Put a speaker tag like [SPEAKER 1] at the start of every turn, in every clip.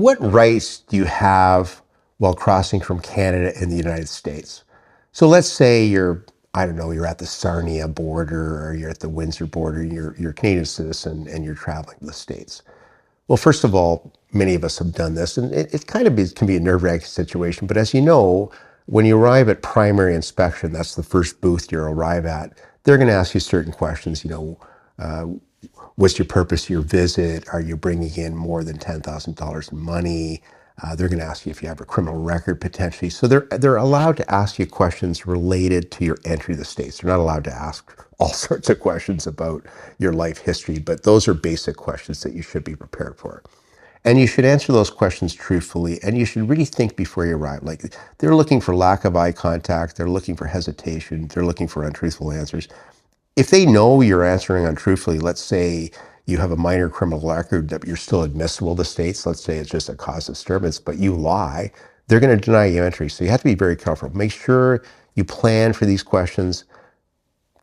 [SPEAKER 1] what rights do you have while crossing from Canada and the United States? So let's say I don't know, you're at the Sarnia border or you're at the Windsor border, you're a Canadian citizen and you're traveling to the States. Well, first of all, many of us have done this, and it kind of can be a nerve-wracking situation. But as you know, when you arrive at primary inspection, that's the first booth you arrive at, they're going to ask you certain questions. What's your purpose of your visit? Are you bringing in more than $10,000 in money? They're going to ask you if you have a criminal record potentially. So they're allowed to ask you questions related to your entry to the States. They're not allowed to ask all sorts of questions about your life history, but those are basic questions that you should be prepared for. And you should answer those questions truthfully, and you should really think before you arrive. Like, they're looking for lack of eye contact, they're looking for hesitation, they're looking for untruthful answers. If they know you're answering untruthfully, let's say you have a minor criminal record that you're still admissible to the States, let's say it's just a cause of disturbance, but you lie, they're going to deny you entry. So you have to be very careful. Make sure you plan for these questions.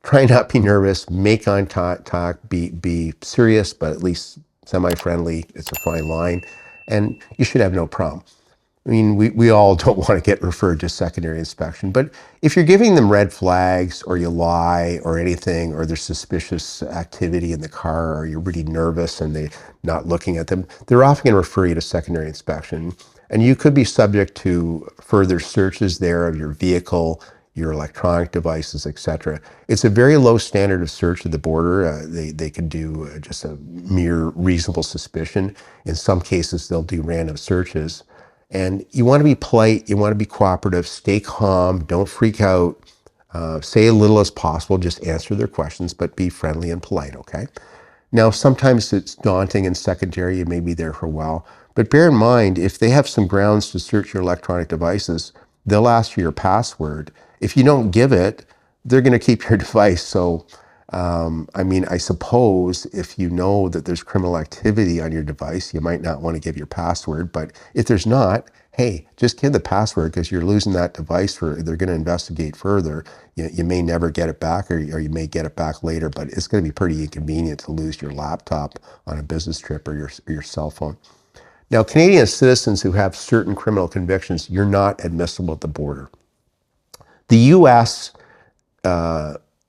[SPEAKER 1] Try not to be nervous, make eye contact, be serious, but at least semi-friendly. It's a fine line, and you should have no problem. I mean, we all don't want to get referred to secondary inspection, but if you're giving them red flags or you lie or anything, or there's suspicious activity in the car, or you're really nervous and they're not looking at them, they're often going to refer you to secondary inspection. And you could be subject to further searches there of your vehicle, your electronic devices, etc. It's a very low standard of search at the border. They can do just a mere reasonable suspicion. In some cases, they'll do random searches. And you want to be polite, you want to be cooperative, stay calm, don't freak out, say as little as possible, just answer their questions, but be friendly and polite, okay? Now, sometimes it's daunting and secondary, you may be there for a while, but bear in mind, if they have some grounds to search your electronic devices, they'll ask for your password. If you don't give it, they're going to keep your device. So, I suppose if you know that there's criminal activity on your device, you might not want to give your password, but if there's not, hey, just give the password, because you're losing that device. They're going to investigate further. You may never get it back, or you may get it back later, but it's going to be pretty inconvenient to lose your laptop on a business trip, or your cell phone. Now, Canadian citizens who have certain criminal convictions, you're not admissible at the border. The U.S.,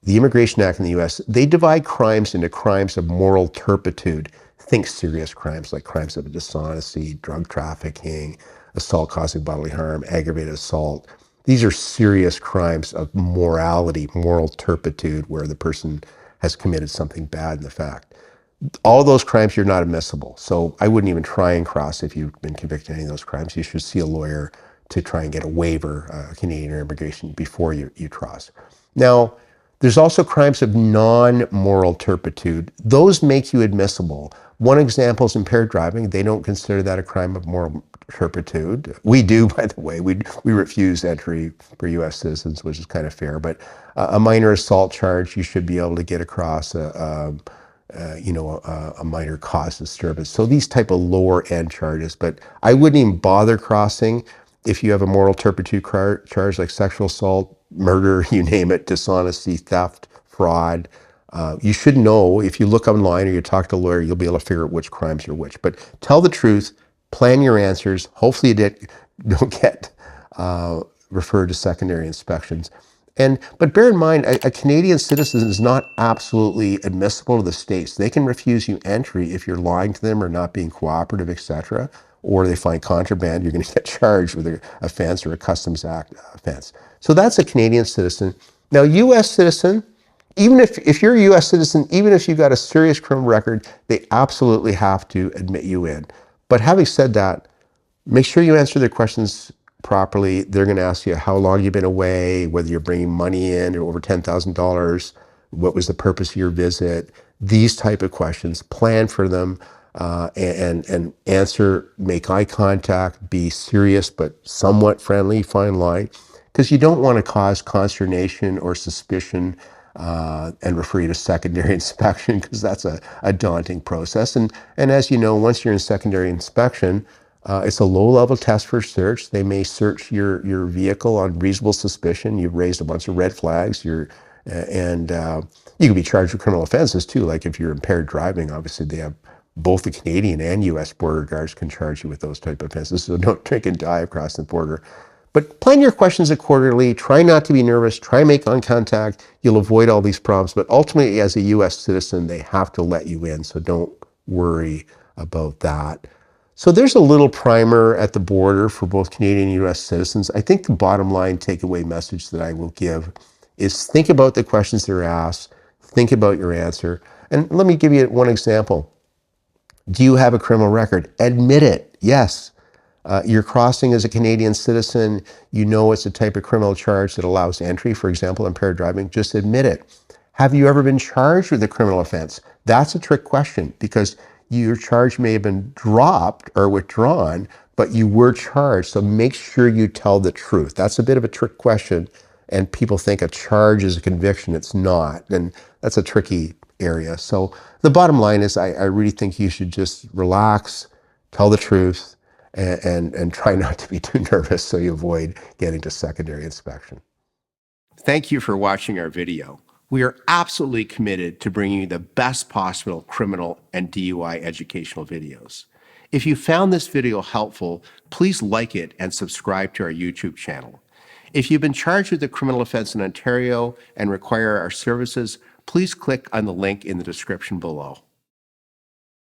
[SPEAKER 1] the Immigration Act in the U.S., they divide crimes into crimes of moral turpitude. Think serious crimes like crimes of dishonesty, drug trafficking, assault causing bodily harm, aggravated assault. These are serious crimes of morality, moral turpitude, where the person has committed something bad in the fact. All those crimes, you're not admissible. So I wouldn't even try and cross if you've been convicted of any of those crimes. You should see a lawyer to try and get a waiver, Canadian immigration, before you cross. Now, there's also crimes of non-moral turpitude. Those make you admissible. One example is impaired driving. They don't consider that a crime of moral turpitude. We do, by the way. We refuse entry for U.S. citizens, which is kind of fair. But a minor assault charge, you should be able to get across a minor cause disturbance. So these type of lower end charges, but I wouldn't even bother crossing if you have a moral turpitude charge like sexual assault, murder, you name it, dishonesty, theft, fraud. You should know, if you look online or you talk to a lawyer, you'll be able to figure out which crimes are which. But tell the truth, plan your answers. Hopefully you don't get referred to secondary inspections. But bear in mind, a Canadian citizen is not absolutely admissible to the States. They can refuse you entry if you're lying to them or not being cooperative, etc. Or they find contraband, you're going to get charged with an offense or a Customs Act offense. So that's a Canadian citizen. Now, U.S. citizen, even if you're a U.S. citizen, even if you've got a serious criminal record, they absolutely have to admit you in. But having said that, make sure you answer their questions properly. They're going to ask you how long you've been away, whether you're bringing money in or over $10,000, what was the purpose of your visit, these type of questions. Plan for them. And answer, make eye contact, be serious but somewhat friendly, fine line, because you don't want to cause consternation or suspicion and refer you to secondary inspection, because that's a daunting process. And as you know, once you're in secondary inspection, it's a low-level test for search. They may search your vehicle on reasonable suspicion. You've raised a bunch of red flags. You can be charged with criminal offenses too. Like if you're impaired driving, obviously they have Both the Canadian and US border guards can charge you with those type of offenses, so don't drink and drive across the border. But plan your questions accordingly. Try not to be nervous. Try make eye contact. You'll avoid all these problems. But ultimately, as a US citizen, they have to let you in, so don't worry about that. So there's a little primer at the border for both Canadian and US citizens. I think the bottom line takeaway message that I will give is think about the questions that are asked, think about your answer. And let me give you one example. Do you have a criminal record? Admit it. Yes. You're crossing as a Canadian citizen. You know it's a type of criminal charge that allows entry, for example, impaired driving. Just admit it. Have you ever been charged with a criminal offense? That's a trick question because your charge may have been dropped or withdrawn, but you were charged. So make sure you tell the truth. That's a bit of a trick question. And people think a charge is a conviction. It's not. And that's a tricky area. So the bottom line is I really think you should just relax, tell the truth, and try not to be too nervous so you avoid getting to secondary inspection. Thank you for watching our video. We are absolutely committed to bringing you the best possible criminal and DUI educational videos. If you found this video helpful, please like it and subscribe to our YouTube channel. If you've been charged with a criminal offense in Ontario and require our services, please click on the link in the description below.